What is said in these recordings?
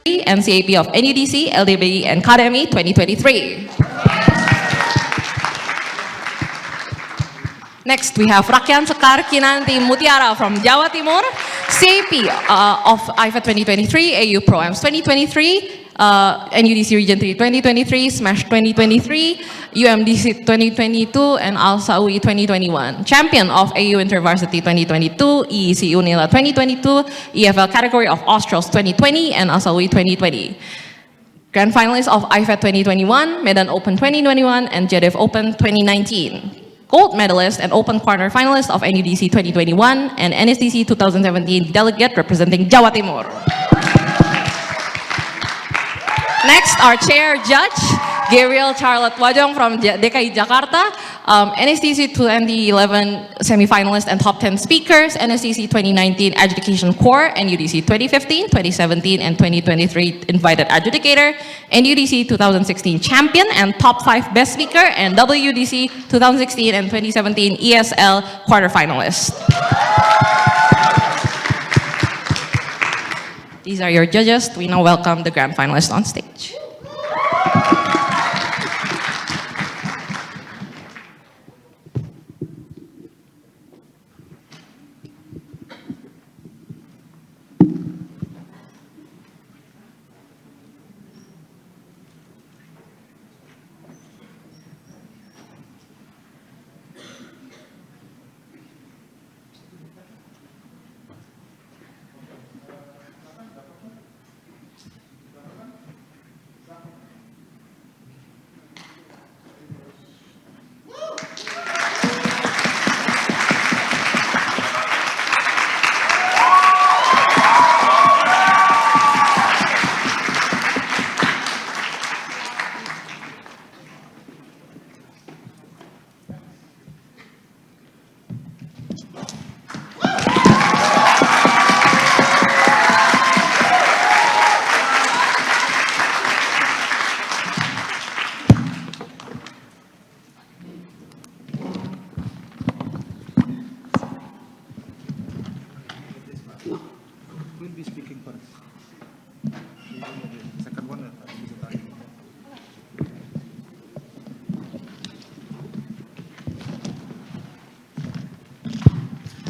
and CAP of NUDC, LDBE, and KDMI 2023. Next, we have Rakyat Sekar Kinanti Mutiara from Jawa Timur, CAP of IFA 2023, AU Pro-Ams 2023, NUDC Region 3 2023, SMASH 2023, UMDC 2022, and Al-Sawi 2021. Champion of AU InterVarsity 2022, EEC UNILA 2022, EFL category of Australs 2020, and Al-Sawi 2020. Grand finalist of IFA 2021, Medan Open 2021, and JEDEF Open 2019. Gold medalist and open quarter finalist of NUDC 2021 and NSDC 2017 delegate representing Jawa Timur. Next, our chair judge, Gabriel Charlotte Wajong from DKI Jakarta, NSDC 2011 semi-finalist and top 10 speakers, NSDC 2019 Adjudication Corps, NUDC 2015, 2017, and 2023 invited adjudicator, NUDC 2016 champion and top 5 best speaker, and WDC 2016 and 2017 ESL quarterfinalist. These are your judges. We now welcome the grand finalists on stage.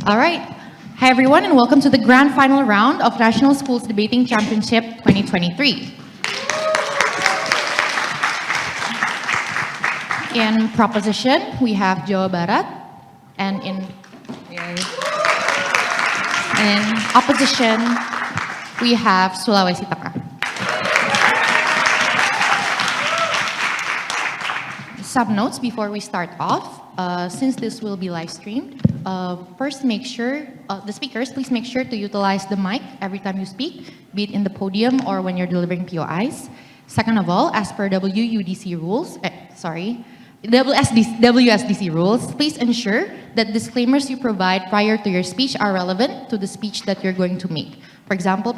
All right. Hi, everyone, and welcome to the grand final round of National Schools Debating Championship 2023. In proposition, we have Jawa Barat, and in opposition, we have Sulawesi Tengah. Some notes before we start off. Since this will be live streamed, first make sure, the speakers, please make sure to utilize the mic every time you speak, be it in the podium or when you're delivering POIs. Second of all, as per WSDC rules, please ensure that disclaimers you provide prior to your speech are relevant to the speech that you're going to make. For example,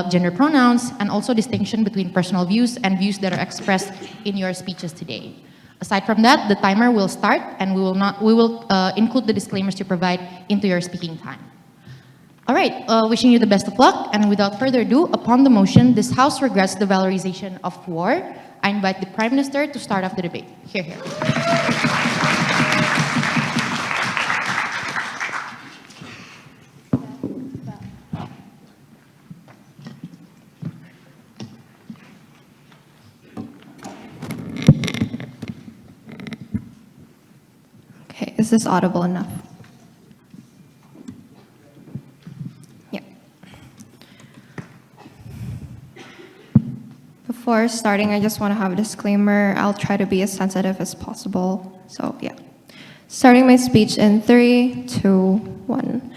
gender pronouns, and also distinction between personal views and views that are expressed in your speeches today. Aside from that, the timer will start, and we will include the disclaimers you provide into your speaking time. All right, wishing you the best of luck, and without further ado, upon the motion, this House regrets the valorization of war. I invite the Prime Minister to start off the debate. Hear, hear. Is this audible enough? Yeah. Before starting, I just want to have a disclaimer. I'll try to be as sensitive as possible. So, yeah. Starting my speech in 3, 2, 1.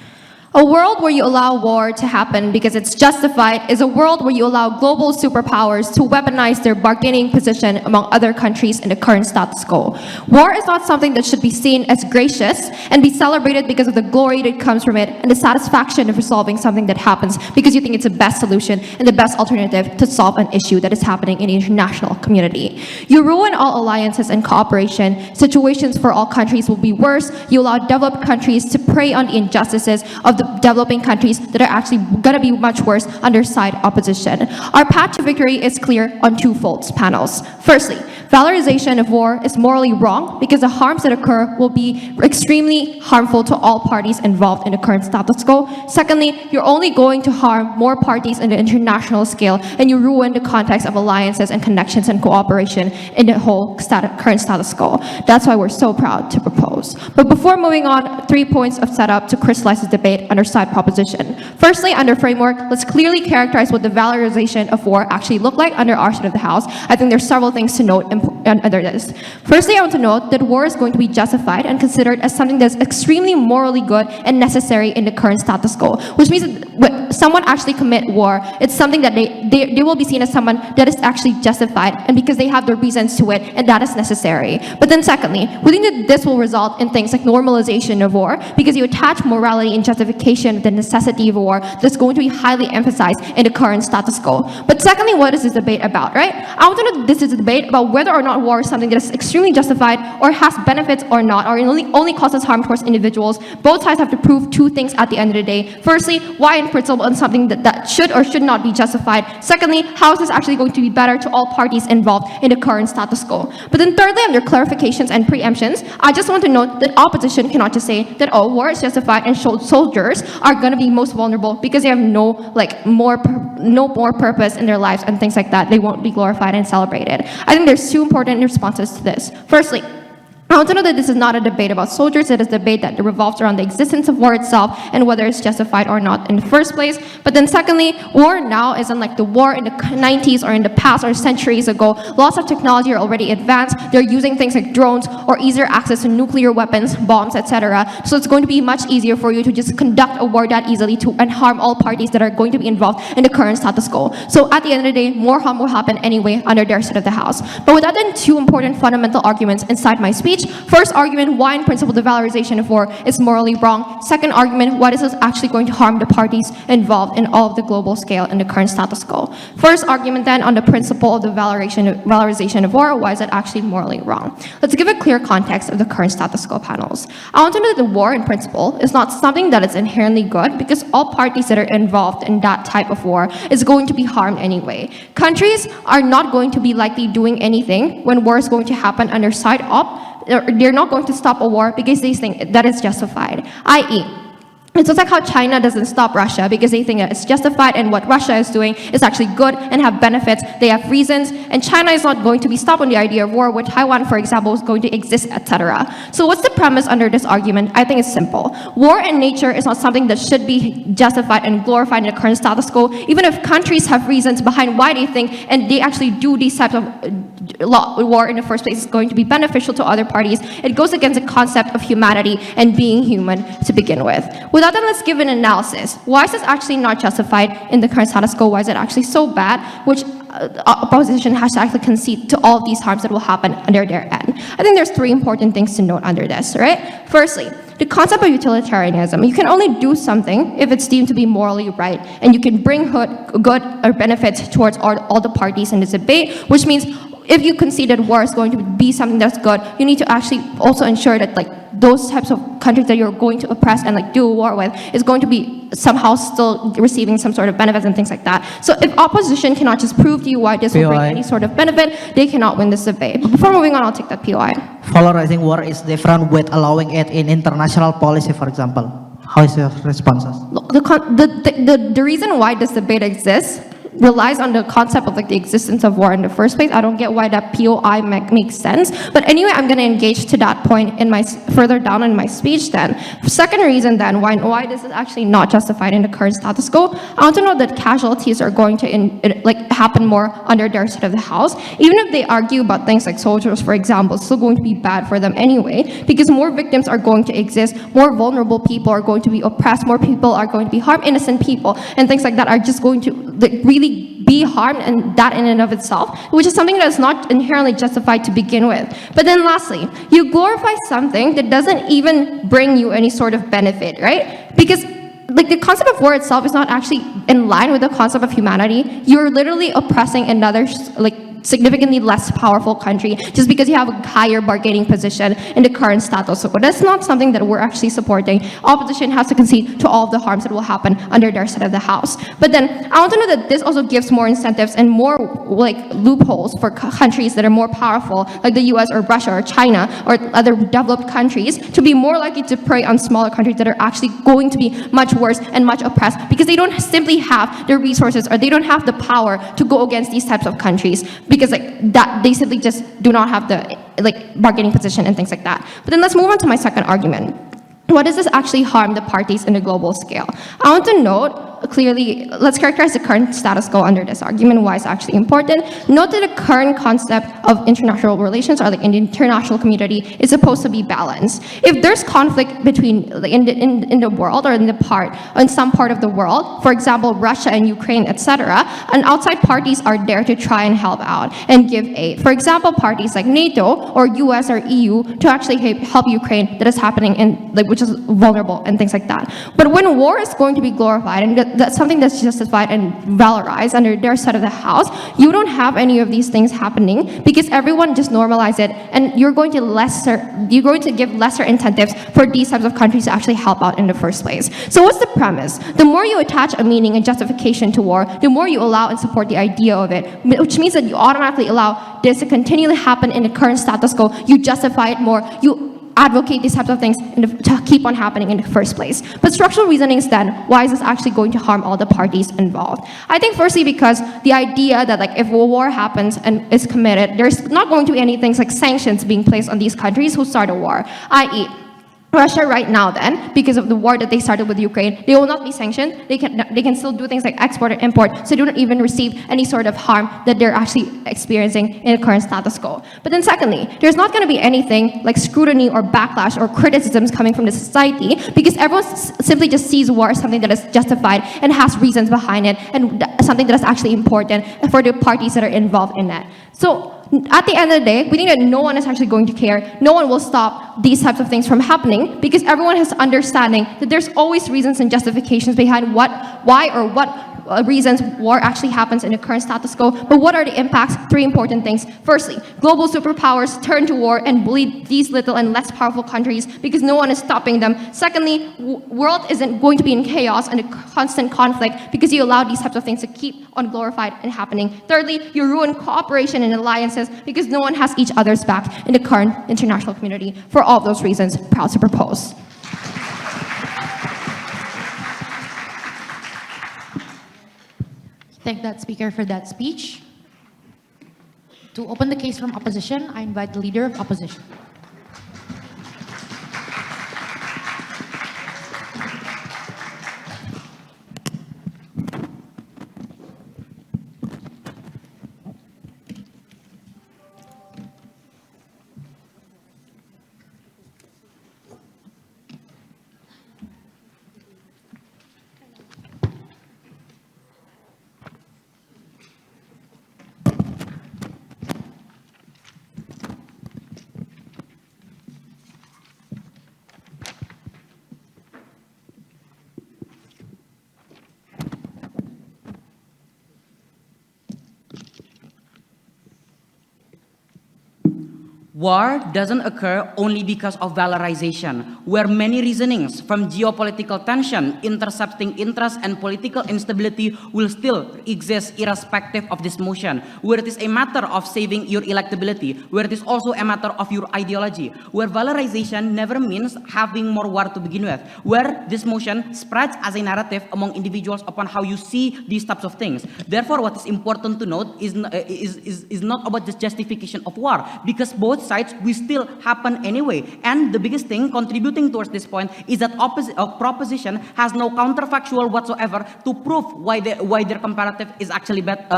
A world where you allow war to happen because it's justified is a world where you allow global superpowers to weaponize their bargaining position among other countries in the current status quo. War is not something that should be seen as gracious and be celebrated because of the glory that comes from it and the satisfaction of resolving something that happens because you think it's the best solution and the best alternative to solve an issue that is happening in the international community. You ruin all alliances and cooperation. Situations for all countries will be worse. You allow developed countries to prey on the injustices of the developing countries that are actually gonna be much worse under side opposition. Our path to victory is clear on two folds, panels. Firstly, valorization of war is morally wrong because the harms that occur will be extremely harmful to all parties involved in the current status quo. Secondly, you're only going to harm more parties in the international scale, and you ruin the context of alliances and connections and cooperation in the whole current status quo. That's why we're so proud to propose. But before moving on, 3 points of setup to crystallize this debate under side proposition. Firstly, under framework, let's clearly characterize what the valorization of war actually look like under our side of the house. I think there's several things to note under this. Firstly, I want to note that war is going to be justified and considered as something that's extremely morally good and necessary in the current status quo, which means that when someone actually commit war, it's something that they will be seen as someone that is actually justified, and because they have the reasons to it, and that is necessary. But then secondly, we think that this will result in things like normalization of war, because you attach morality and justification of the necessity of war that's going to be highly emphasized in the current status quo. But secondly, what is this debate about, right? I want to know that this is a debate about whether or not war is something that is extremely justified or has benefits or not, or only causes harm towards individuals. Both sides have to prove two things at the end of the day. Firstly, why in principle on something that should or should not be justified. Secondly, how is this actually going to be better to all parties involved in the current status quo. But then thirdly, under clarifications and preemptions, I just want to note that opposition cannot just say that, oh, war is justified and soldiers are going to be most vulnerable because they have no more purpose in their lives and things like that. They won't be glorified and celebrated. I think there's two important responses to this. Firstly, I want to know that this is not a debate about soldiers. It is a debate that revolves around the existence of war itself and whether it's justified or not in the first place. But then secondly, war now isn't like the war in the 90s or in the past or centuries ago. Lots of technology are already advanced. They're using things like drones or easier access to nuclear weapons, bombs, etc. So it's going to be much easier for you to just conduct a war that easily and harm all parties that are going to be involved in the current status quo. So at the end of the day, more harm will happen anyway under their side of the house. But with that, then two important fundamental arguments inside my speech. First argument, why in principle the valorization of war is morally wrong. Second argument, why this is actually going to harm the parties involved in all of the global scale in the current status quo. First argument then on the principle of the valorization of war, why is it actually morally wrong? Let's give a clear context of the current status quo panels. I want to know that the war in principle is not something that is inherently good because all parties that are involved in that type of war is going to be harmed anyway. Countries are not going to be likely doing anything when war is going to happen under side op. They're not going to stop a war because they think that is justified, i.e., it's just like how China doesn't stop Russia because they think that it's justified and what Russia is doing is actually good and have benefits. They have reasons, and China is not going to be stopped on the idea of war with Taiwan, for example, is going to exist, etc. So what's the premise under this argument? I think it's simple. War in nature is not something that should be justified and glorified in the current status quo, even if countries have reasons behind why they think and they actually do these types of war in the first place is going to be beneficial to other parties. It goes against the concept of humanity and being human to begin with. Without that, let's give an analysis. Why is this actually not justified in the current status quo? Why is it actually so bad? Which opposition has to actually concede to all of these harms that will happen under their end. I think there's three important things to note under this, right? Firstly, the concept of utilitarianism. You can only do something if it's deemed to be morally right, and you can bring good or benefits towards all the parties in this debate, which means if you concede that war is going to be something that's good, you need to actually also ensure that those types of countries that you're going to oppress and do a war with is going to be somehow still receiving some sort of benefits and things like that. So if opposition cannot just prove to you why this will bring any sort of benefit, they cannot win this debate. But before moving on, I'll take that POI. Valorizing war is different with allowing it in international policy, for example. How is your responses? The reason why this debate exists relies on the concept of the existence of war in the first place. I don't get why that POI makes sense. But anyway, I'm going to engage to that point in further down in my speech then. Second reason then why this is actually not justified in the current status quo. I want to know that casualties are going to happen more under their side of the house. Even if they argue about things like soldiers, for example, it's still going to be bad for them anyway, because more victims are going to exist, more vulnerable people are going to be oppressed, more people are going to be harmed, innocent people, and things like that are just going to really be harmed, and that in and of itself, which is something that is not inherently justified to begin with. But then lastly, you glorify something that doesn't even bring you any sort of benefit, right? Because the concept of war itself is not actually in line with the concept of humanity. You're literally oppressing another significantly less powerful country just because you have a higher bargaining position in the current status quo. That's not something that we're actually supporting. Opposition has to concede to all of the harms that will happen under their side of the house. But then I want to know that this also gives more incentives and more like loopholes for countries that are more powerful, like the US or Russia or China or other developed countries, to be more likely to prey on smaller countries that are actually going to be much worse and much oppressed because they don't simply have the resources or they don't have the power to go against these types of countries because like that they simply just do not have the like bargaining position and things like that. But then let's move on to my second argument. What does this actually harm the parties in the global scale? I want to note clearly, let's characterize the current status quo under this argument, why it's actually important. Note that the current concept of international relations or like in the international community is supposed to be balanced. If there's conflict between in the world or in some part of the world, for example, Russia and Ukraine, etc., and outside parties are there to try and help out and give aid. For example, parties like NATO or US or EU to actually help Ukraine that is happening in like which is vulnerable and things like that. But when war is going to be glorified and that's something that's justified and valorized under their side of the house, you don't have any of these things happening because everyone just normalize it, and you're going to give lesser incentives for these types of countries to actually help out in the first place. So what's the premise? The more you attach a meaning and justification to war, the more you allow and support the idea of it, which means that you automatically allow this to continually happen in the current status quo. You justify it more. You advocate these types of things to keep on happening in the first place. But structural reasonings then, why is this actually going to harm all the parties involved? I think firstly because the idea that like if a war happens and is committed, there's not going to be any things like sanctions being placed on these countries who start a war, i.e., Russia right now then, because of the war that they started with Ukraine, they will not be sanctioned. They can still do things like export and import, so they don't even receive any sort of harm that they're actually experiencing in the current status quo. But then secondly, there's not going to be anything like scrutiny or backlash or criticisms coming from the society because everyone simply just sees war as something that is justified and has reasons behind it and something that is actually important for the parties that are involved in that. So at the end of the day, we think that no one is actually going to care. No one will stop these types of things from happening because everyone has understanding that there's always reasons and justifications behind why or what reasons war actually happens in the current status quo. But what are the impacts? Three important things. Firstly, global superpowers turn to war and bully these little and less powerful countries because no one is stopping them. Secondly, world isn't going to be in chaos and a constant conflict because you allow these types of things to keep on glorified and happening. Thirdly, you ruin cooperation and alliances because no one has each other's back in the current international community. For all of those reasons, proud to propose. Thank that speaker for that speech. To open the case from opposition, I invite the Leader of Opposition. War doesn't occur only because of valorization, where many reasonings from geopolitical tension, intercepting interest, and political instability will still exist irrespective of this motion, where it is a matter of saving your electability, where it is also a matter of your ideology, where valorization never means having more war to begin with, where this motion spreads as a narrative among individuals upon how you see these types of things. Therefore, what is important to note is not about the justification of war, because both sides will still happen anyway. And the biggest thing contributing towards this point is that proposition has no counterfactual whatsoever to prove why their comparative is actually better.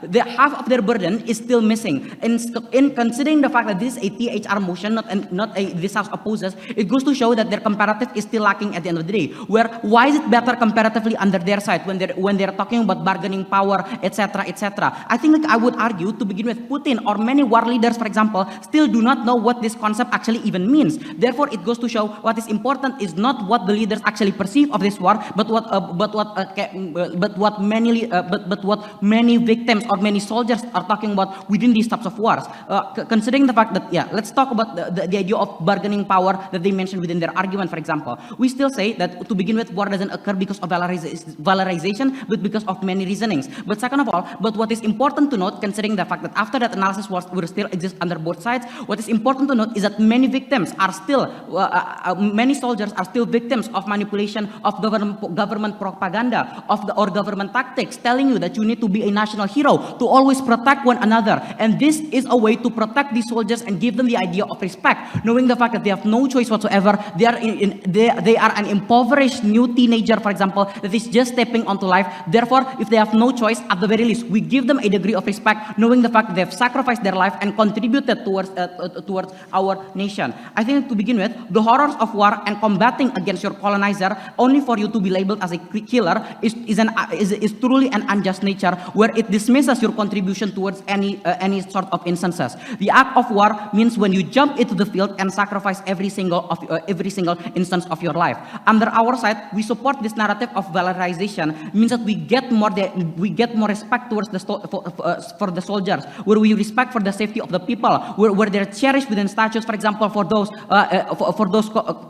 The half of their burden is still missing. In considering the fact that this is a THR motion, not a this house opposes, it goes to show that their comparative is still lacking at the end of the day. Why is it better comparatively under their side when they're talking about bargaining power, etc., etc.? I think I would argue to begin with, Putin or many war leaders, for example, still do not know what this concept actually even means. Therefore, it goes to show what is important is not what the leaders actually perceive of this war, but what many victims or many soldiers are talking about within these types of wars. Considering the fact that, yeah, let's talk about the idea of bargaining power that they mentioned within their argument, for example. We still say that to begin with, war doesn't occur because of valorization, but because of many reasonings. But second of all, but what is important to note, considering the fact that after that analysis wars will still exist under both sides, what is important to note is that many victims are still, many soldiers are still victims of manipulation of government propaganda, or government tactics, telling you that you need to be a national hero, to always protect one another. And this is a way to protect these soldiers and give them the idea of respect, knowing the fact that they have no choice whatsoever. They are an impoverished new teenager, for example, that is just stepping onto life. Therefore, if they have no choice, at the very least, we give them a degree of respect, knowing the fact that they have sacrificed their life and contributed towards our nation. I think to begin with, the horrors of war and combating against your colonizer only for you to be labeled as a killer is truly an unjust nature, where it dismisses your contribution towards any sort of instances. The act of war means when you jump into the field and sacrifice every single instance of your life. Under our side, we support this narrative of valorization, means that we get more respect towards for the soldiers, where we respect for the safety of the people, where they're cherished within statues, for example, for those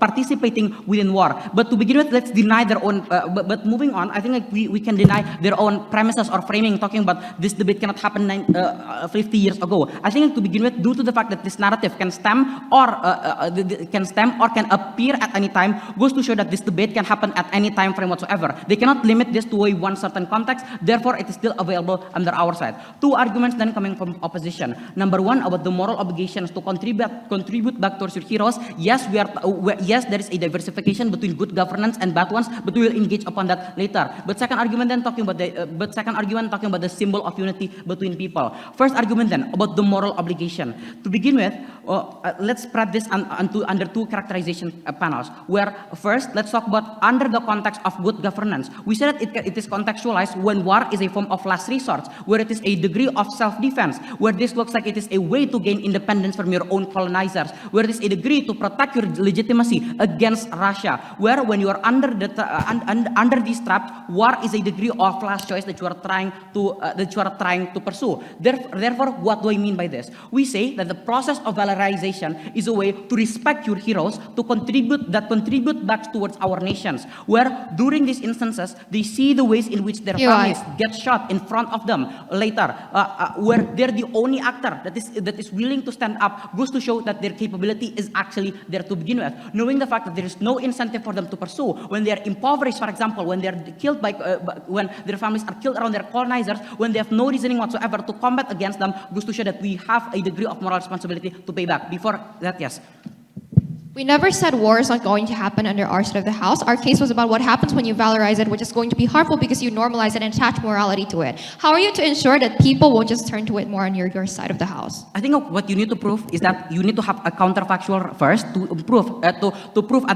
participating within war. But to begin with, let's deny their own. But moving on, I think like we can deny their own premises or framing, talking about this debate cannot happen 50 years ago. I think to begin with, due to the fact that this narrative can stem or can appear at any time, goes to show that this debate can happen at any time frame whatsoever. They cannot limit this to a one certain context. Therefore, it is still available under our side. Two arguments then coming from opposition. Number one, about the moral obligations to contribute back towards your heroes. Yes, there is a diversification between good governance and bad ones, but we will engage upon that later. But second argument then talking about the symbol of unity between people. First argument then about the moral obligation. To begin with, let's spread this under two characterization panels. Where first, let's talk about under the context of good governance. We said that it is contextualized when war is a form of last resort, where it is a degree of self-defense, where this looks like it is a way to gain independence from your own colonizers, where it is a degree to protect your legitimacy against Russia, where when you are under these traps, war is a degree of last choice that you are trying to pursue. Therefore, what do I mean by this? We say that the process of valorization is a way to respect your heroes, to contribute back towards our nations, where during these instances they see the ways in which their families get shot in front of them later, where they're the only actor that is willing to stand up, goes to show that their capability is actually there to begin with, knowing the fact that there is no incentive for them to pursue when they are impoverished, for example, when they are killed when their families are killed around their colonizers, when they have no reasoning whatsoever to combat against them, goes to show that we have a degree of moral responsibility to pay back. Before that, yes. We never said war is not going to happen under our side of the house. Our case was about what happens when you valorize it, which is going to be harmful because you normalize it and attach morality to it. How are you to ensure that people won't just turn to it more on your side of the house? I think what you need to prove is that you need to have a counterfactual first to prove at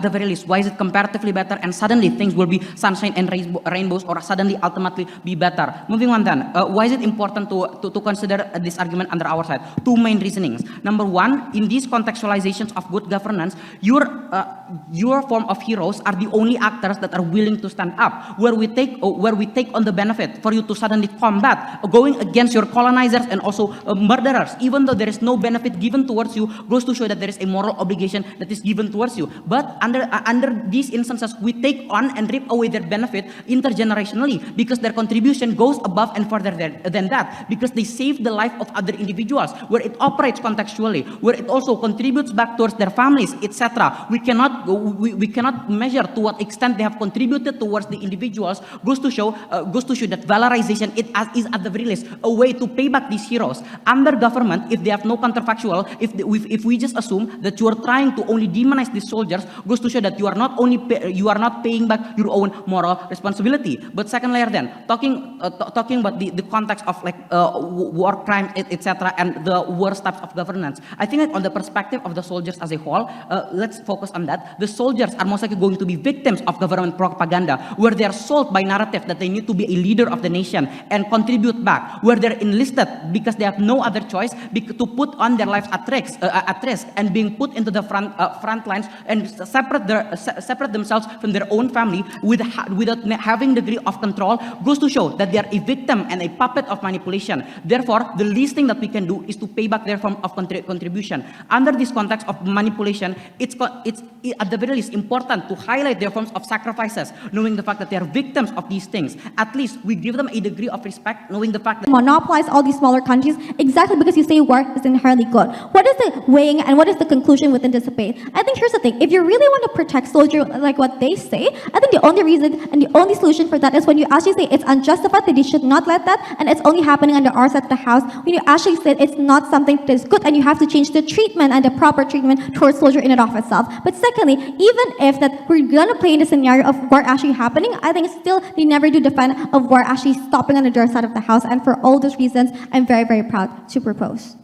the very least why is it comparatively better, and suddenly things will be sunshine and rainbows, or suddenly ultimately be better. Moving on then, why is it important to consider this argument under our side? Two main reasonings. Number one, in these contextualizations of good governance, your form of heroes are the only actors that are willing to stand up, where we take on the benefit for you to suddenly combat going against your colonizers and also murderers, even though there is no benefit given towards you, goes to show that there is a moral obligation that is given towards you. But under these instances, we take on and rip away their benefit intergenerationally, because their contribution goes above and further than that, because they save the life of other individuals, where it operates contextually, where it also contributes back towards their families, etc. We cannot measure to what extent they have contributed towards the individuals. Goes to show that valorization is at the very least a way to pay back these heroes. Under government, if they have no counterfactual, if we just assume that you are trying to only demonize these soldiers, goes to show that you are not paying back your own moral responsibility. But second layer then, talking about the context of like war crimes, etc., and the worst types of governance. I think that on the perspective of the soldiers as a whole, let's focus on that. The soldiers are most likely going to be victims of government propaganda, where they are sold by narrative that they need to be a leader of the nation and contribute back, where they're enlisted because they have no other choice to put on their lives at risk and being put into the front lines and separate themselves from their own family without having degree of control, goes to show that they are a victim and a puppet of manipulation. Therefore, the least thing that we can do is to pay back their form of contribution. Under this context of manipulation, it's at the very least important to highlight their forms of sacrifices, knowing the fact that they are victims of these things. At least we give them a degree of respect, knowing the fact that monopolize all these smaller countries exactly because you say war is inherently good. What is the weighing and what is the conclusion within this debate? I think here's the thing. If you really want to protect soldiers like what they say, I think the only reason and the only solution for that is when you actually say it's unjustified, that you should not let that, and it's only happening under our side of the house, when you actually say it's not something that is good and you have to change the treatment and the proper treatment towards soldier in and of itself. But secondly, even if that we're going to play in the scenario of war actually happening, I think still they never do defend of war actually stopping on the other side of the house. And for all those reasons, I'm very, very proud to propose.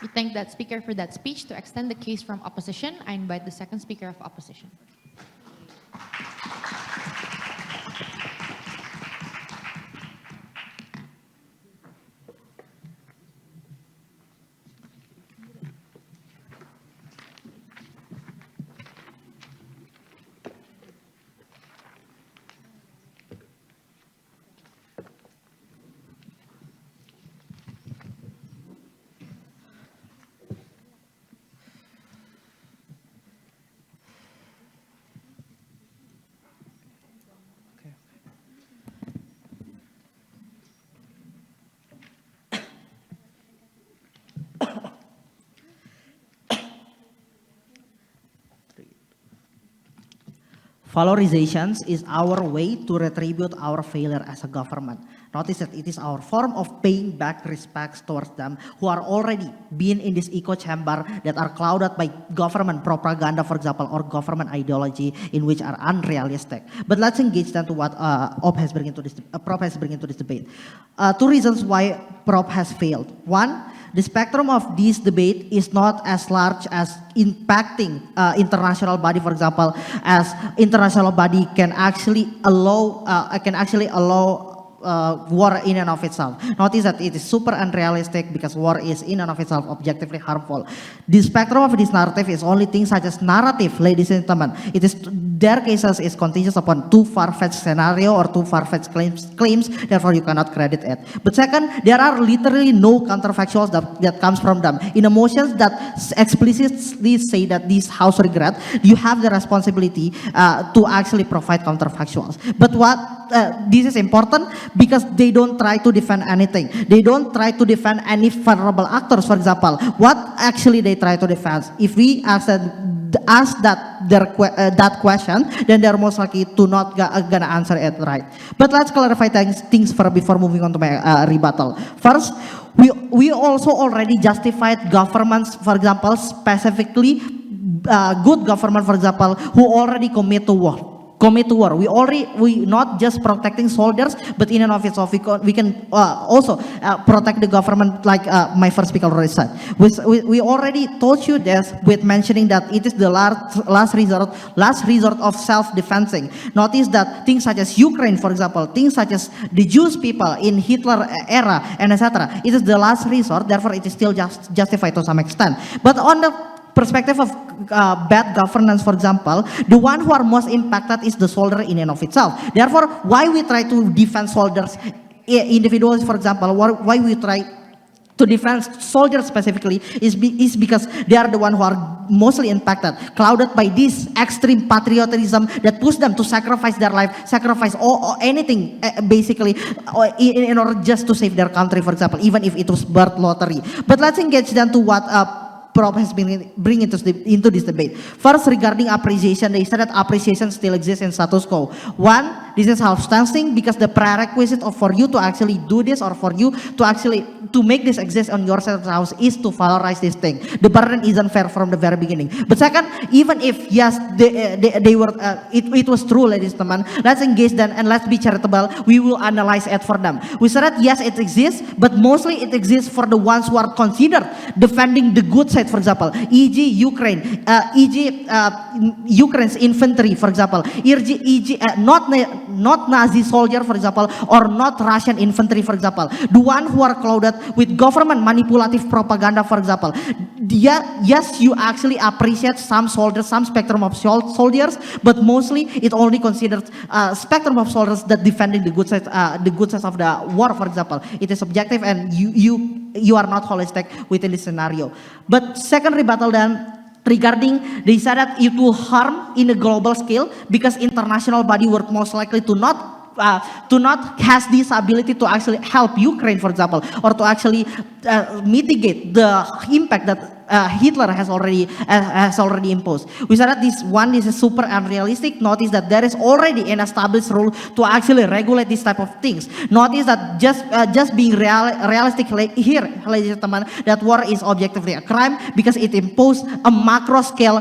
We thank that speaker for that speech. To extend the case from opposition, I invite the second speaker of opposition. Valorizations is our way to retribute our failure as a government. Notice that it is our form of paying back respects towards them who are already been in this echo chamber that are clouded by government propaganda, for example, or government ideology in which are unrealistic. But let's engage then to what Prop has bring into this debate. Two reasons why Prop has failed. One, the spectrum of this debate is not as large as impacting international body, for example, as international body can actually allow war in and of itself. Notice that it is super unrealistic because war is in and of itself objectively harmful. The spectrum of this narrative is only things such as narrative, ladies and gentlemen. It is their cases is contingent upon too far-fetched scenario or too far-fetched claims, therefore you cannot credit it. But second, there are literally no counterfactuals that comes from them. In a motions that explicitly say that this house regret, you have the responsibility to actually provide counterfactuals. But this is important because they don't try to defend anything. They don't try to defend any vulnerable actors, for example. What actually they try to defend? If we ask that question, then they're most likely to not gonna answer it right. But let's clarify things before moving on to my rebuttal. First, we also already justified governments, for example, specifically good government, for example, who already commit to war. We not just protecting soldiers, but in and of itself, we can also protect the government, like my first speaker already said. We already told you this with mentioning that it is the last resort of self-defensing. Notice that things such as Ukraine, for example, things such as the Jewish people in Hitler era, and etc. It is the last resort, therefore it is still justified to some extent. But on the perspective of bad governance, for example, the one who are most impacted is the soldier in and of itself. Therefore, why we try to defend soldiers, individuals, for example, why we try to defend soldiers specifically is because they are the one who are mostly impacted, clouded by this extreme patriotism that push them to sacrifice their life, sacrifice or anything basically in order just to save their country, for example, even if it was birth lottery. But let's engage then to what Prop has been bring into this debate. First, regarding appreciation, they said that appreciation still exists in status quo. One, this is self-sustaining because the prerequisite for you to actually do this or for you to actually to make this exist on your house is to valorize this thing. The burden isn't fair from the very beginning. But second, even if yes, they were, it was true, ladies and gentlemen, let's engage them and let's be charitable. We will analyze it for them. We said that yes, it exists, but mostly it exists for the ones who are considered defending the good side, for example, e.g. Ukraine, Ukraine's infantry, for example, not Nazi soldier, for example, or not Russian infantry, for example, the one who are clothed with government manipulative propaganda, for example. Yes, you actually appreciate some soldiers, some spectrum of soldiers, but mostly it only considers spectrum of soldiers that defending the good sides of the war, for example. It is subjective, and you are not holistic within this scenario. But second rebuttal then, regarding they said that it will harm in a global scale because international body work most likely to not has this ability to actually help Ukraine, for example, or to actually mitigate the impact that Hitler has already imposed. We said that this is super unrealistic. Notice that there is already an established rule to actually regulate this type of things. Notice that just being realistic here, ladies and gentlemen, that war is objectively a crime because it imposed a macro scale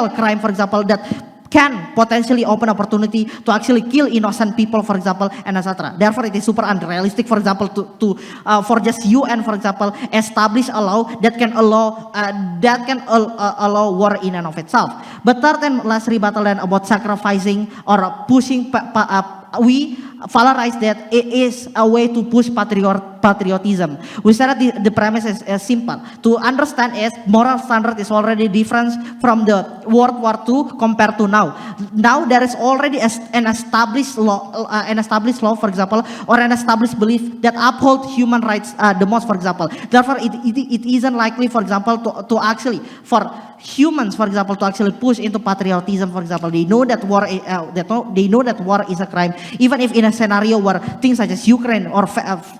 crime, for example, that can potentially open opportunity to actually kill innocent people, for example, and etc. Therefore, it is super unrealistic, for example, for just UN, for example, establish a law that can allow war in and of itself. But third and last rebuttal then about sacrificing or pushing, we valorize that it is a way to push patriotism. We said that the premise is simple. To understand is moral standard is already different from the World War II compared to now. Now there is already an established law, for example, or an established belief that uphold human rights the most, for example. Therefore, it isn't likely, for example, to actually for humans, for example, to actually push into patriotism, for example. They know that war is a crime, even if in a scenario where things such as Ukraine or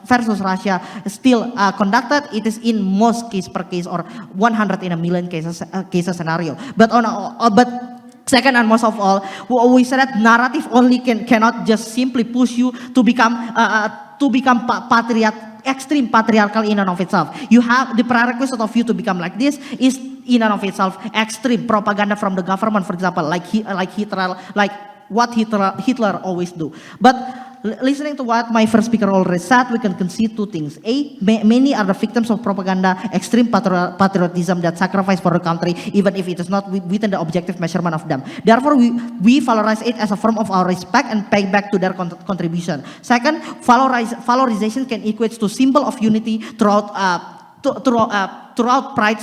versus Russia is still conducted, it is in most case per case or 100 in a million cases scenario. But second and most of all, we said that narrative only cannot just simply push you to become extreme patriarchal in and of itself. You have the prerequisite of you to become like this is in and of itself extreme propaganda from the government, for example, like what Hitler always do. But listening to what my first speaker already said, we can concede two things. Many are the victims of propaganda, extreme patriotism that sacrifice for the country, even if it is not within the objective measurement of them. Therefore, we valorize it as a form of our respect and pay back to their contribution. Second, valorization can equate to symbol of unity throughout pride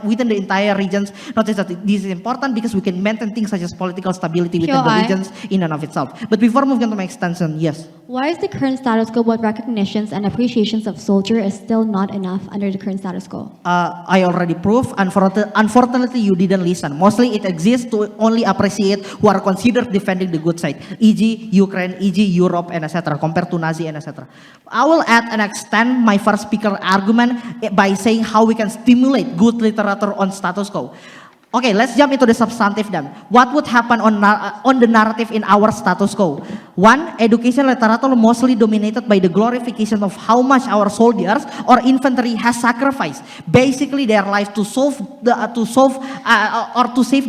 within the entire regions. Notice that this is important because we can maintain things such as political stability within the regions in and of itself. But before moving on to my extension, yes. Why is the current status quo with recognitions and appreciations of soldier is still not enough under the current status quo? I already proved. Unfortunately, you didn't listen. Mostly it exists to only appreciate who are considered defending the good side, e.g. Ukraine, e.g. Europe, and etc. compared to Nazi and etc. I will add and extend my first speaker argument by saying how we can stimulate good literature on status quo. Okay, let's jump into the substantive then. What would happen on the narrative in our status quo? One, education literature mostly dominated by the glorification of how much our soldiers or infantry has sacrificed, basically their life to save the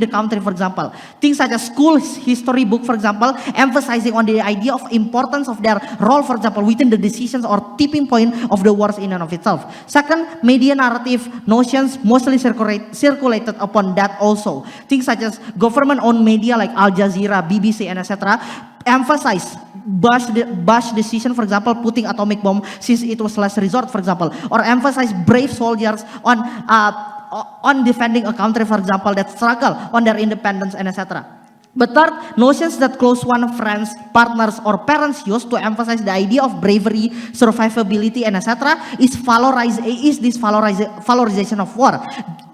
country, for example. Things such as school history book, for example, emphasizing on the idea of importance of their role, for example, within the decisions or tipping point of the wars in and of itself. Second, media narrative notions mostly circulated upon that also. Things such as government-owned media like Al Jazeera, BBC, and etc. emphasize Bush decision, for example, putting atomic bomb since it was last resort, for example, or emphasize brave soldiers on defending a country, for example, that struggle on their independence and etc. But third, notions that close one friends, partners, or parents use to emphasize the idea of bravery, survivability, and etc. is this valorization of war.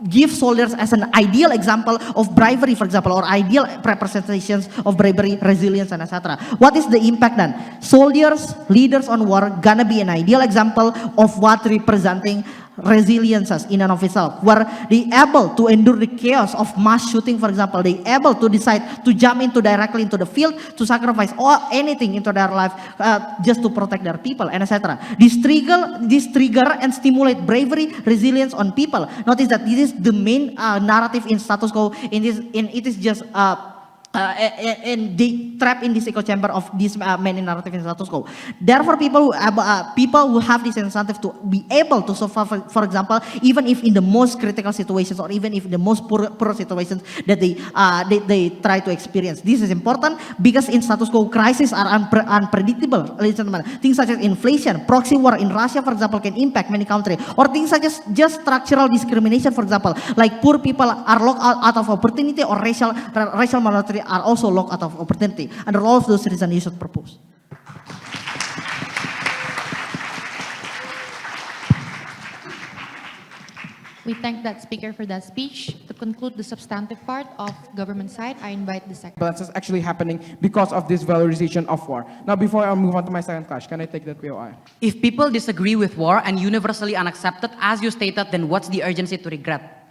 Give soldiers as an ideal example of bravery, for example, or ideal representations of bravery, resilience, and etc. What is the impact then? Soldiers, leaders on war, gonna be an ideal example of what representing resiliences in and of itself, where they able to endure the chaos of mass shooting, for example. They able to decide to jump into directly into the field, to sacrifice all anything into their life just to protect their people, and etc. This trigger and stimulate bravery, resilience on people. Notice that this is the main narrative in status quo. It is just and they trap in this echo chamber of this main narrative in status quo. Therefore, people who have this incentive to be able to survive, for example, even if in the most critical situations or even if in the most poor situations that they try to experience. This is important because in status quo, crises are unpredictable. Ladies and gentlemen, things such as inflation, proxy war in Russia, for example, can impact many countries, or things such as just structural discrimination, for example, like poor people are locked out of opportunity, or racial minority are also locked out of opportunity. Under all of those reasons, you should propose. We thank that speaker for that speech. To conclude the substantive part of government side, I invite the secretary. Balance is actually happening because of this valorization of war. Now, before I move on to my second clash, can I take that POI? If people disagree with war and universally unaccepted, as you stated, then what's the urgency to regret?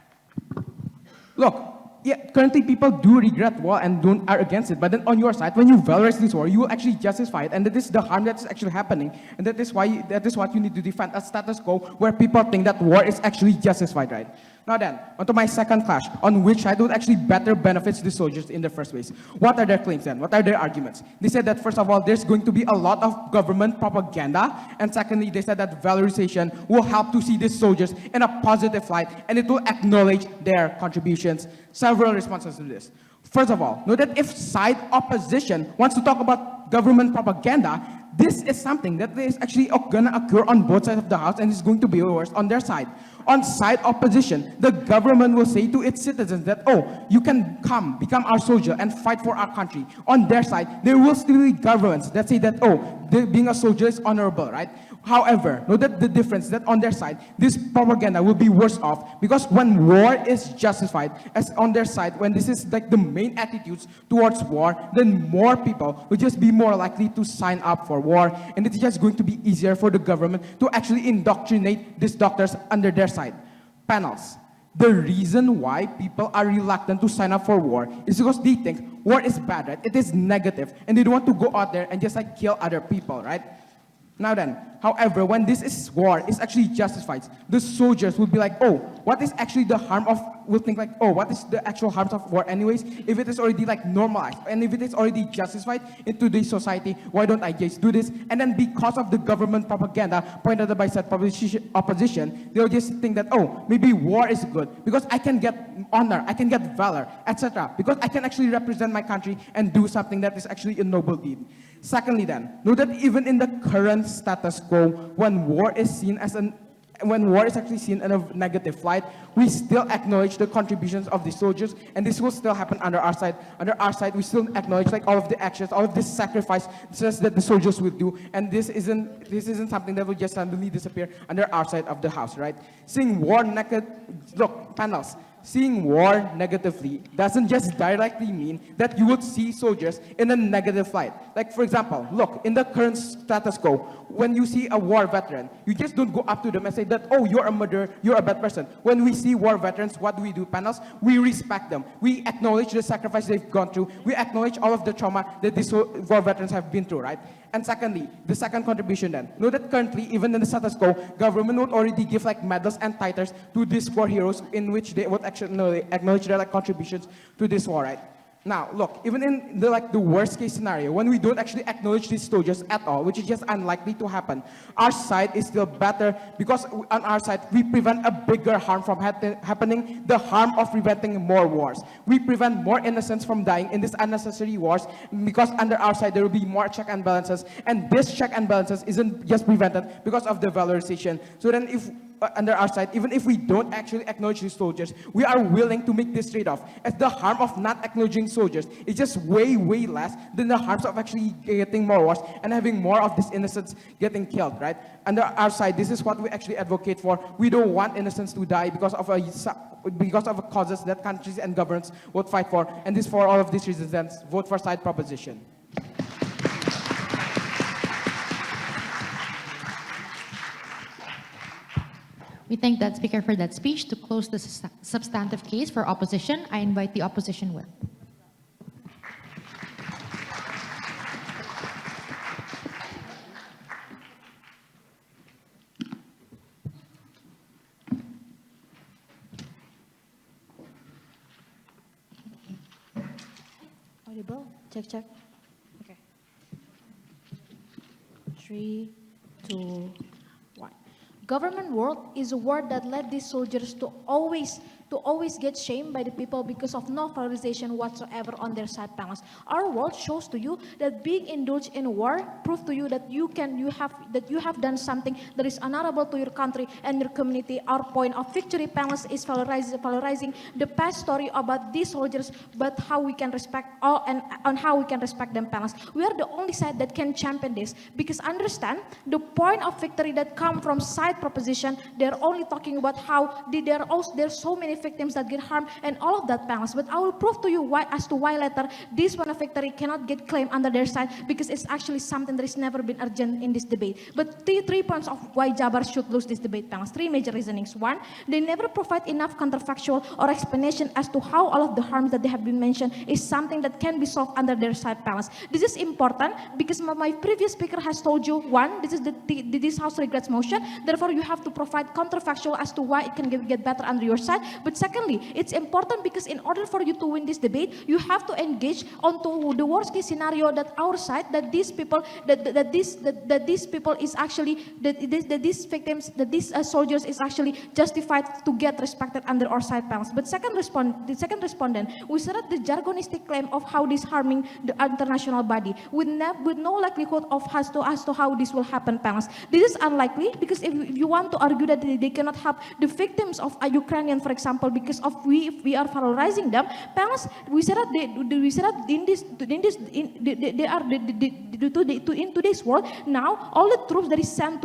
Look, yeah, currently people do regret war and are against it. But then on your side, when you valorize this war, you will actually justify it, and that is the harm that is actually happening, and that is what you need to defend, a status quo where people think that war is actually justified, right? Now then, onto my second clash, on which side would actually better benefits the soldiers in the first place. What are their claims then? What are their arguments? They said that first of all, there's going to be a lot of government propaganda, and secondly, they said that valorization will help to see these soldiers in a positive light, and it will acknowledge their contributions. Several responses to this. First of all, know that if side opposition wants to talk about government propaganda, this is something that is actually going to occur on both sides of the house, and it's going to be worse on their side. On side opposition, the government will say to its citizens that, oh, you can come, become our soldier and fight for our country. On their side, there will still be governments that say that, oh, being a soldier is honorable, right? However, know that the difference that on their side, this propaganda will be worse off, because when war is justified, as on their side, when this is like the main attitudes towards war, then more people will just be more likely to sign up for war, and it's just going to be easier for the government to actually indoctrinate these doctors under their side. Panels. The reason why people are reluctant to sign up for war is because they think war is bad, right? It is negative, and they don't want to go out there and just like kill other people, right? Now then, however, when this is war is actually justified, the soldiers will be like, oh, what is actually the harm of, will think like, oh, what is the actual harms of war anyways? If it is already like normalized, and if it is already justified in today's society, why don't I just do this? And then because of the government propaganda pointed out by said opposition, they'll just think that, oh, maybe war is good, because I can get honor, I can get valor, etc. Because I can actually represent my country and do something that is actually a noble deed. Secondly then, know that even in the current status quo, when war is actually seen in a negative light, we still acknowledge the contributions of the soldiers, and this will still happen under our side. Under our side, we still acknowledge like all of the actions, all of this sacrifice that the soldiers will do, and this isn't something that will just suddenly disappear under our side of the house, right? Seeing war look, panels. Seeing war negatively doesn't just directly mean that you would see soldiers in a negative light. Like, for example, look, in the current status quo, when you see a war veteran, you just don't go up to them and say that, oh, you're a murderer, you're a bad person. When we see war veterans, what do, panels? We respect them. We acknowledge the sacrifice they've gone through. We acknowledge all of the trauma that these war veterans have been through, right? And secondly, the second contribution then, know that currently, even in the status quo, government would already give like medals and titles to these war heroes, in which they would actually acknowledge their like contributions to this war, right? Now, look, even in the worst case scenario, when we don't actually acknowledge these soldiers at all, which is just unlikely to happen, our side is still better, because on our side, we prevent a bigger harm from happening, the harm of preventing more wars. We prevent more innocents from dying in these unnecessary wars, because under our side, there will be more check and balances, and this check and balances isn't just prevented because of the valorization. So then if under our side, even if we don't actually acknowledge these soldiers, we are willing to make this trade-off, as the harm of not acknowledging soldiers is just way, way less than the harms of actually getting more wars and having more of these innocents getting killed, right? Under our side, this is what we actually advocate for. We don't want innocents to die because of causes that countries and governments would fight for, and this for all of these reasons, then vote for side proposition. We We thank that speaker for that speech. To close the substantive case for opposition, I invite the opposition whip. Audible? Check, check. Okay. 3, 2, 1. Government world is a word that led these soldiers to always get shamed by the people because of no valorization whatsoever on their side panels. Our world shows to you that being indulged in war proves to you that you have done something that is honorable to your country and your community. Our point of victory panels is valorizing the past story about these soldiers, but how we can respect all and on how we can respect them panels. We are the only side that can champion this because understand the point of victory that come from side proposition. They're only talking about how there's so many victims that get harmed and all of that panels. But I will prove to you why later this one of victory cannot get claimed under their side because it's actually something that has never been urgent in this debate. But three points of why Jabar should lose this debate panels. 3 major reasonings. 1, they never provide enough counterfactual or explanation as to how all of the harms that they have been mentioned is something that can be solved under their side panels. This is important because my previous speaker has told you, 1, this is this House regrets motion. Therefore, you have to provide counterfactual as to why it can get better under your side. But secondly, it's important because in order for you to win this debate, you have to engage onto the worst case scenario that our side, that these people, that these people is actually, that these victims, that these soldiers is actually justified to get respected under our side panels. But the second respondent, we said that the jargonistic claim of how this harming the international body with no likelihood of as to how this will happen panels. This is unlikely because if you want to argue that they cannot help the victims of a Ukrainian, for example, because of we are valorizing them, panels. We said that in today's world now all the troops that is sent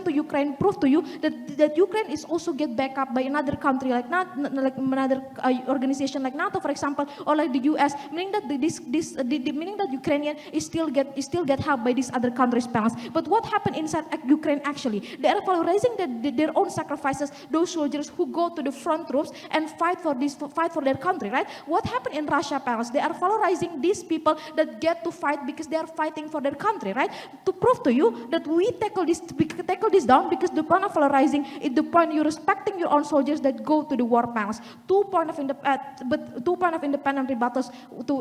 to Ukraine prove to you that Ukraine is also get back up by another country like another organization like NATO, for example, or like the US, meaning that meaning that Ukrainian is still get help by these other countries panels. But what happened inside Ukraine actually? They are valorizing their own sacrifices. Those soldiers who go to the front troops and fight for their country, right? What happened in Russia panels? They are valorizing these people that get to fight because they are fighting for their country, right? To prove to you that we tackle this down because the point of valorizing is the point you're respecting your own soldiers that go to the war panels. 2 point of independent rebuttals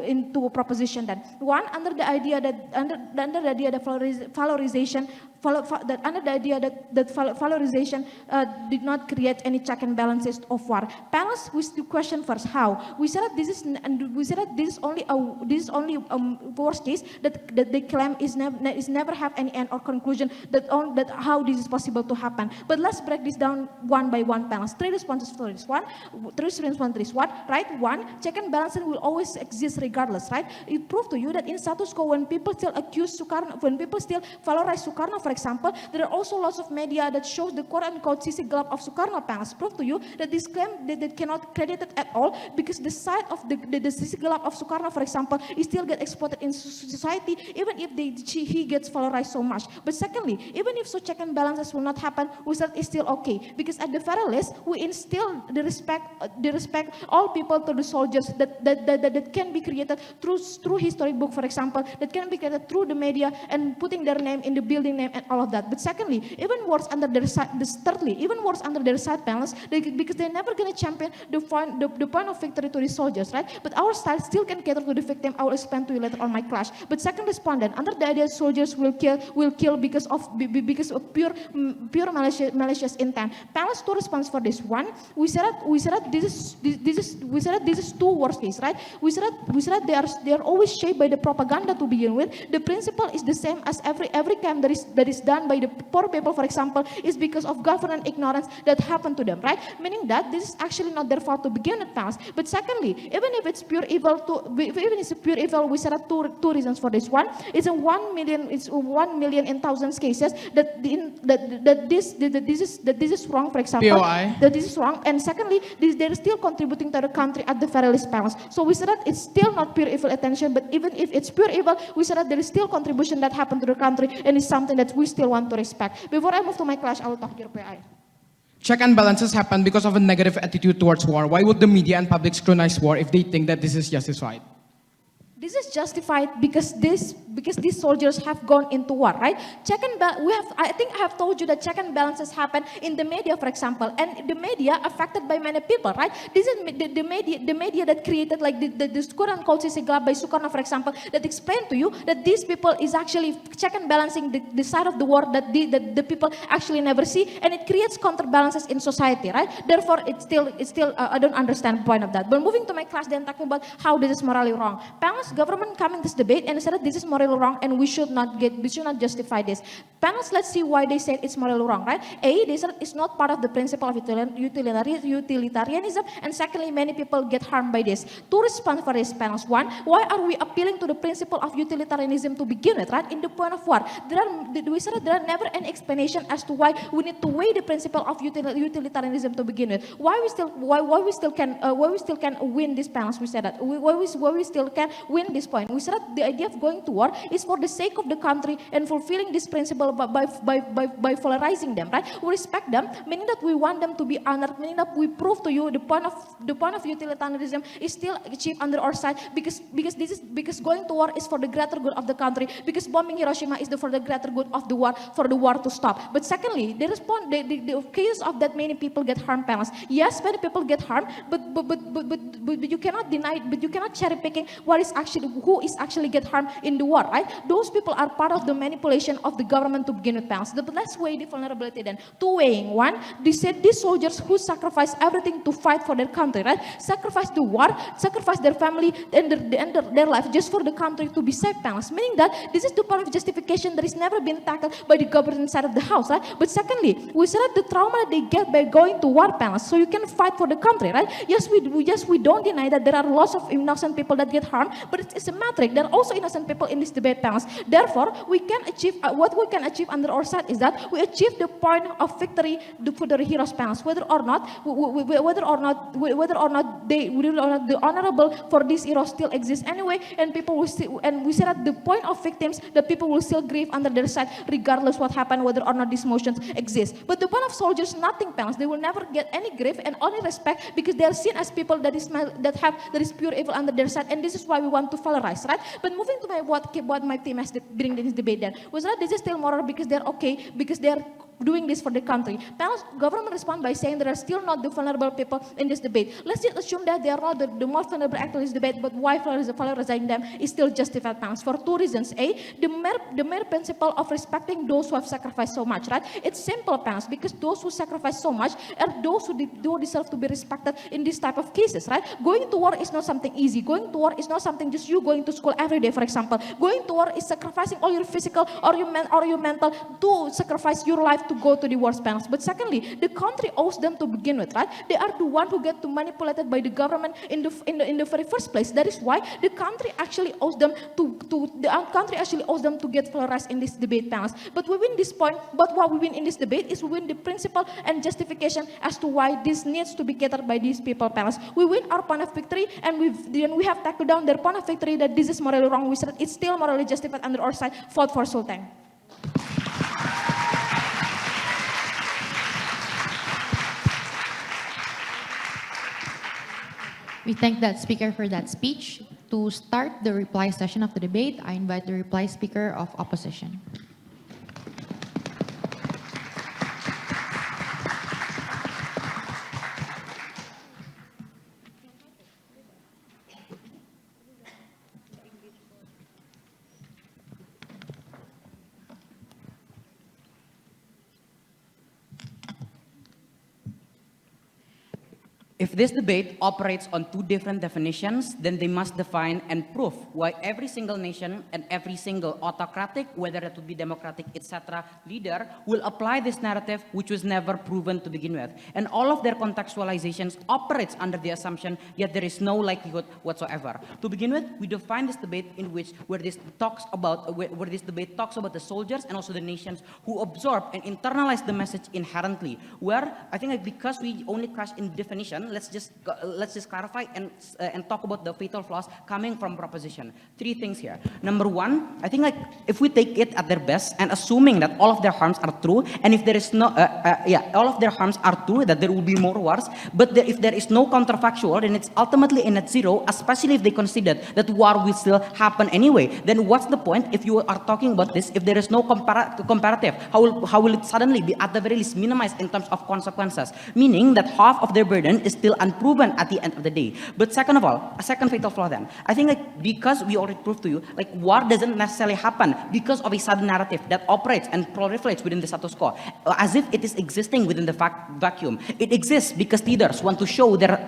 into a proposition that 1 under the idea that valorization did not create any check and balances of war. Panels, we still question first how. We said that this is only worst case that they claim is never have any end or conclusion that how this is possible to happen. But let's break this down one by one panels. 3 responses for this one. 3 responses for this one, right? 1, check and balances will always exist regardless, right? It proved to you that in status quo when people still accuse Sukarno, when people still valorize Sukarno, for example, there are also lots of media that shows the quote-unquote sisi gelap of Sukarno panels. Prove to you that this claim they cannot credit it at all because the side of the sisi gelap of Sukarno, for example, is still get exploited in society even if he gets valorized so much. But secondly, even if so check and balances will not happen, we said it's still okay because at the very least we instill the respect all people to the soldiers that can be created through historic book, for example, that can be created through the media and putting their name in the building name and all of that. But secondly, even worse under their side, even worse under their side panels, because they're never gonna champion the point of victory to the soldiers, right? But our side still can cater to the victim. I will explain to you later on my clash. But second respondent, under the idea soldiers will kill because of pure malicious intent. Panels 2 response for this one. We said that this is 2 worst case, right? We said that they are always shaped by the propaganda to begin with. The principle is the same as every crime that is done by the poor people, for example, is because of government ignorance that happened to them, right? Meaning that this is actually not their fault to begin with panels. But secondly, even if it's pure evil, we said that two reasons for this one. It's 1 million in thousands cases that this is wrong, for example. POI. That this is wrong. And secondly, they're still contributing to the country at the very least panels. So we said that it's still not pure evil attention, but even if it's pure evil, we said that there is still contribution that happened to the country and it's something that we still want to respect. Before I move to my clash, I will talk your PI. check and balances happen because of a negative attitude towards war. Why would the media and public scrutinize war if they think that this is justified? This is justified because these soldiers have gone into war, right? I think I have told you that check and balances happen in the media, for example, and the media affected by many people, right? This is the media that created like the Quran called Sisigla by Sukarno, for example, that explained to you that these people is actually check and balancing the side of the war that the people actually never see, and it creates counterbalances in society, right? Therefore, it's still I don't understand the point of that. But moving to my class, then talking about how this is morally wrong. Panels, government coming this debate and said that this is morally wrong and we should not justify this. Panels, let's see why they said it's morally wrong, right? A, they said it's not part of the principle of utilitarianism, and secondly, many people get harmed by this. Two response for this, panels. One, why are we appealing to the principle of utilitarianism to begin with, right? In the point of war, we said that there are never an explanation as to why we need to weigh the principle of utilitarianism to begin with. Why we still can win these panels? We said that why we still can win this point. We said that the idea of going to war is for the sake of the country and fulfilling this principle by polarizing them, right? We respect them, meaning that we want them to be honored, meaning that we prove to you the point of utilitarianism is still achieved under our side because going to war is for the greater good of the country, because bombing Hiroshima is for the greater good of the war, for the war to stop. But secondly, the case of that many people get harmed, panels. Yes, many people get harmed, but you cannot deny, but you cannot cherry picking who is actually get harmed in the war, right? Those people are part of the manipulation of the government to begin with, panels. But let's weigh the vulnerability then. Two weighing. One, they said these soldiers who sacrifice everything to fight for their country, right? Sacrifice the war, sacrifice their family and their life just for the country to be safe, panels. Meaning that this is the part of justification that is never been tackled by the government side of the house, right? But secondly, we said that the trauma that they get by going to war, panels, so you can fight for the country, right? Yes, we don't deny that there are lots of innocent people that get harmed, but it's a metric. There are also innocent people in this debate, panels. Therefore, we can achieve what we can achieve under our side is that we achieve the point of victory for the heroes, panels. Whether or not the honorable for these heroes still exists anyway, and people will still, and we said at the point of victims that people will still grieve under their side regardless what happened, whether or not these motions exist. But the point of soldiers, nothing, panels. They will never get any grief and only respect because they are seen as people that is pure evil under their side, and this is why we want to valorize, right? But moving to what my team has bring this debate then was that this is still moral because they're okay, because they're doing this for the country. Panels, government respond by saying there are still not the vulnerable people in this debate. Let's just assume that they are not the most vulnerable actors in this debate, but why valorizing them is still justified, panels, for two reasons. A, the mere principle of respecting those who have sacrificed so much, right? It's simple, panels, because those who sacrifice so much are those who deserve to be respected in this type of cases, right? Going to war is not something easy. Going to war is not something just you going to school every day, for example. Going to war is sacrificing all your physical or your mental to sacrifice your life to go to the war, panels. But secondly, the country owes them to begin with, right? They are the one who get manipulated by the government in the very first place. That is why the country actually owes them to get valorized in this debate, panels. But we win this point. But what we win in this debate is we win the principle and justification as to why this needs to be catered by these people, panels. We win our point of victory, and we have tackled down their point of victory that this is morally wrong. We said it's still morally justified under our side. Fought for Sultan. We thank that speaker for that speech. To start the reply session of the debate, I invite the reply speaker of opposition. If this debate operates on two different definitions, then they must define and prove why every single nation and every single autocratic, whether it would be democratic, etc., leader will apply this narrative which was never proven to begin with. And all of their contextualizations operates under the assumption yet there is no likelihood whatsoever. To begin with, we define this debate in which where this debate talks about the soldiers and also the nations who absorb and internalize the message inherently. Where I think because we only crash in definition, then let's just clarify and talk about the fatal flaws coming from proposition. 3 things here. Number 1, I think like if we take it at their best and assuming that all of their harms are true, and if there is no, all of their harms are true, that there will be more wars, but if there is no counterfactual, then it's ultimately a net zero, especially if they consider that war will still happen anyway. Then what's the point if you are talking about this, if there is no comparative? How will it suddenly be at the very least minimized in terms of consequences? Meaning that half of their burden is still unproven at the end of the day. But second of all, a second fatal flaw then, I think like because we already proved to you, like war doesn't necessarily happen because of a sudden narrative that operates and proliferates within the status quo, as if it is existing within the vacuum. It exists because leaders want to show their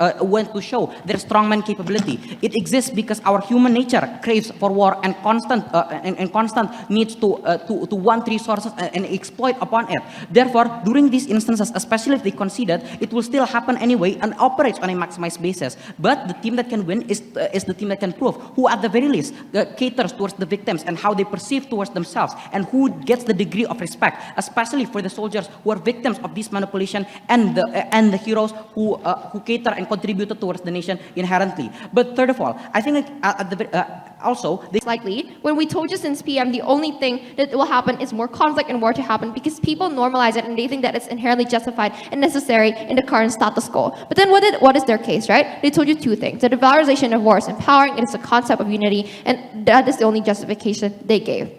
strongman capability. It exists because our human nature craves for war and constant needs to want resources and exploit upon it. Therefore, during these instances, especially if they considered, it will still happen anyway and operates on a maximized basis. But the team that can win is the team that can prove, who at the very least caters towards the victims and how they perceive towards themselves, and who gets the degree of respect, especially for the soldiers who are victims of this manipulation and the heroes who cater and contributed towards the nation inherently. But third of all, I think also Likely, when we told you since PM, the only thing that will happen is more conflict and war to happen because people normalize it and they think that it's inherently justified and necessary in the current status quo. But then what is their case, right? They told you 2 things. That the valorization of war is empowering, it is a concept of unity, and that is the only justification they gave.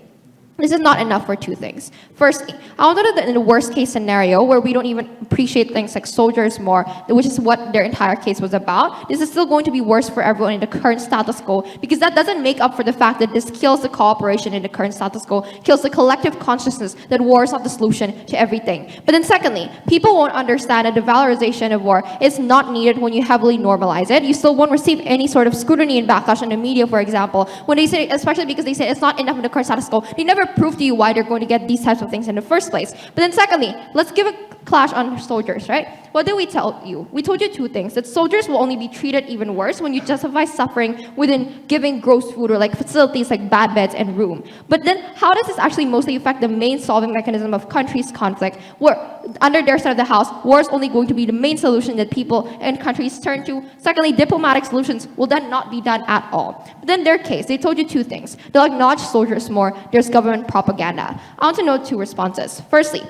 This is not enough for 2 things. Firstly, I want to know that in the worst case scenario where we don't even appreciate things like soldiers more, which is what their entire case was about, this is still going to be worse for everyone in the current status quo because that doesn't make up for the fact that this kills the cooperation in the current status quo, kills the collective consciousness that war is not the solution to everything. But then secondly, people won't understand that the valorization of war is not needed when you heavily normalize it. You still won't receive any sort of scrutiny and backlash in the media, for example, when they say, especially because they say it's not enough in the current status quo, they never prove to you why they're going to get these types of things in the first place. But then secondly, let's give a clash on soldiers, right? What did we tell you? We told you 2 things, that soldiers will only be treated even worse when you justify suffering within giving gross food or like facilities like bad beds and room. But then how does this actually mostly affect the main solving mechanism of countries' conflict, where under their side of the house, war is only going to be the main solution that people and countries turn to. Secondly, diplomatic solutions will then not be done at all. But then their case, they told you 2 things. They'll acknowledge soldiers more, there's government propaganda. I want to know 2 responses. Firstly,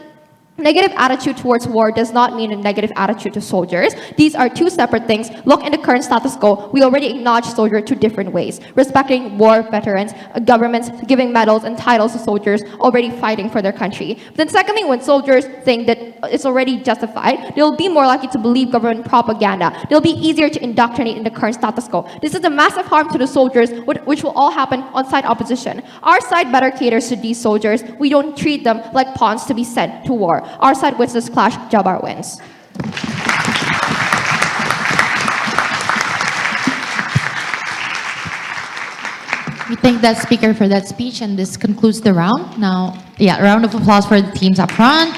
negative attitude towards war does not mean a negative attitude to soldiers. These are 2 separate things. Look in the current status quo, we already acknowledge soldiers 2 different ways. Respecting war veterans, governments giving medals and titles to soldiers already fighting for their country. But then secondly, when soldiers think that it's already justified, they'll be more likely to believe government propaganda. They'll be easier to indoctrinate in the current status quo. This is a massive harm to the soldiers, which will all happen on side opposition. Our side better caters to these soldiers. We don't treat them like pawns to be sent to war. Our side wins this clash, Jabar wins. We thank that speaker for that speech, and this concludes the round. Now, a round of applause for the teams up front.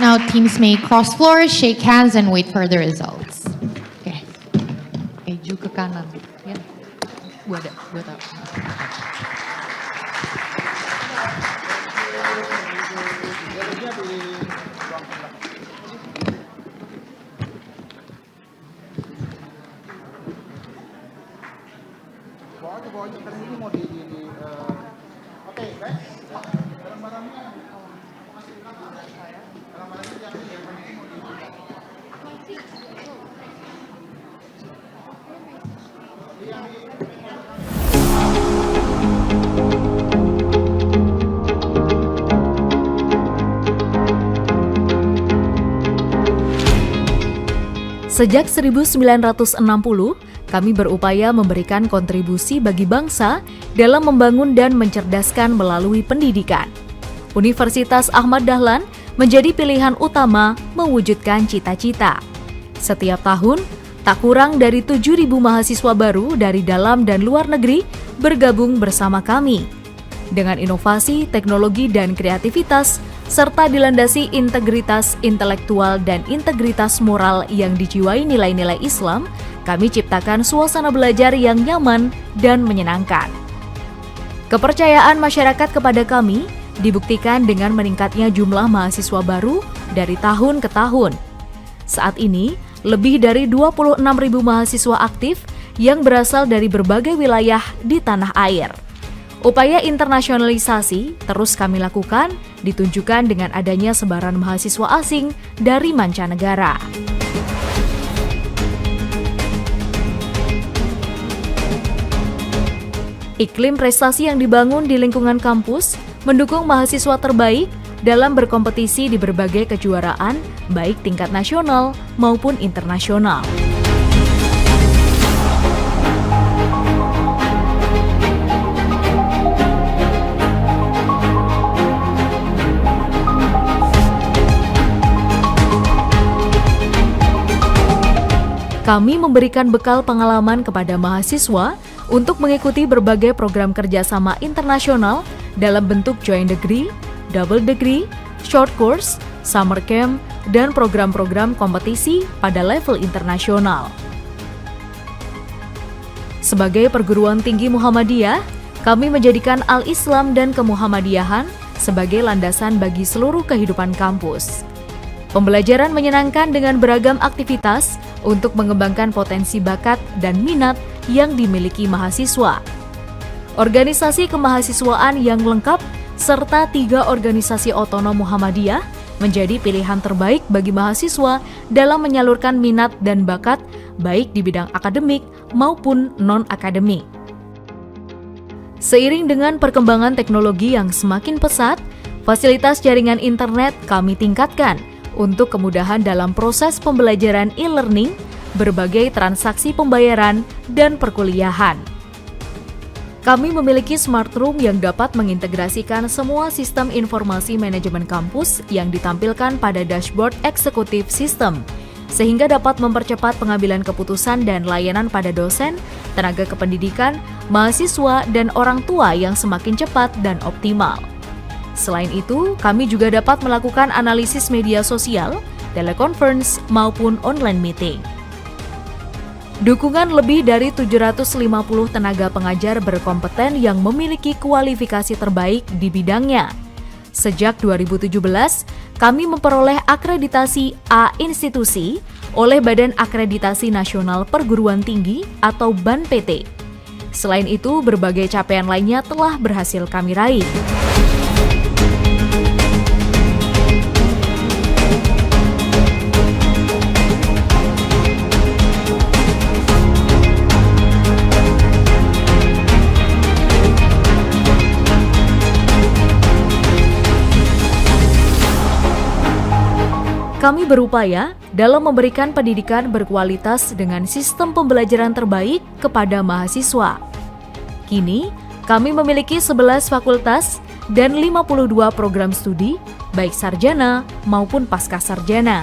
Now, teams may cross floors, shake hands, and wait for the results. Okay. Ju ke kanan. Ya. Buat apa? Sejak 1960, kami berupaya memberikan kontribusi bagi bangsa dalam membangun dan mencerdaskan melalui pendidikan. Universitas Ahmad Dahlan menjadi pilihan utama mewujudkan cita-cita. Setiap tahun, tak kurang dari 7.000 mahasiswa baru dari dalam dan luar negeri bergabung bersama kami. Dengan inovasi, teknologi, dan kreativitas, serta dilandasi integritas intelektual dan integritas moral yang dijiwai nilai-nilai Islam, kami ciptakan suasana belajar yang nyaman dan menyenangkan. Kepercayaan masyarakat kepada kami dibuktikan dengan meningkatnya jumlah mahasiswa baru dari tahun ke tahun. Saat ini, lebih dari 26.000 mahasiswa aktif yang berasal dari berbagai wilayah di tanah air. Upaya internasionalisasi terus kami lakukan, ditunjukkan dengan adanya sebaran mahasiswa asing dari mancanegara. Iklim prestasi yang dibangun di lingkungan kampus mendukung mahasiswa terbaik dalam berkompetisi di berbagai kejuaraan, baik tingkat nasional maupun internasional. Kami memberikan bekal pengalaman kepada mahasiswa untuk mengikuti berbagai program kerjasama internasional dalam bentuk joint degree, double degree, short course, summer camp, dan program-program kompetisi pada level internasional. Sebagai perguruan tinggi Muhammadiyah, kami menjadikan Al-Islam dan Kemuhammadiyahan sebagai landasan bagi seluruh kehidupan kampus. Pembelajaran menyenangkan dengan beragam aktivitas untuk mengembangkan potensi bakat dan minat yang dimiliki mahasiswa. Organisasi kemahasiswaan yang lengkap serta 3 organisasi otonom Muhammadiyah menjadi pilihan terbaik bagi mahasiswa dalam menyalurkan minat dan bakat baik di bidang akademik maupun non-akademik. Seiring dengan perkembangan teknologi yang semakin pesat, fasilitas jaringan internet kami tingkatkan untuk kemudahan dalam proses pembelajaran e-learning, berbagai transaksi pembayaran, dan perkuliahan. Kami memiliki smart room yang dapat mengintegrasikan semua sistem informasi manajemen kampus yang ditampilkan pada dashboard eksekutif sistem, sehingga dapat mempercepat pengambilan keputusan dan layanan pada dosen, tenaga kependidikan, mahasiswa, dan orang tua yang semakin cepat dan optimal. Selain itu, kami juga dapat melakukan analisis media sosial, teleconference, maupun online meeting. Dukungan lebih dari 750 tenaga pengajar berkompeten yang memiliki kualifikasi terbaik di bidangnya. Sejak 2017, kami memperoleh akreditasi A institusi oleh Badan Akreditasi Nasional Perguruan Tinggi atau BANPT. Selain itu, berbagai capaian lainnya telah berhasil kami raih. Kami berupaya dalam memberikan pendidikan berkualitas dengan sistem pembelajaran terbaik kepada mahasiswa. Kini, kami memiliki 11 fakultas dan 52 program studi, baik sarjana maupun pascasarjana.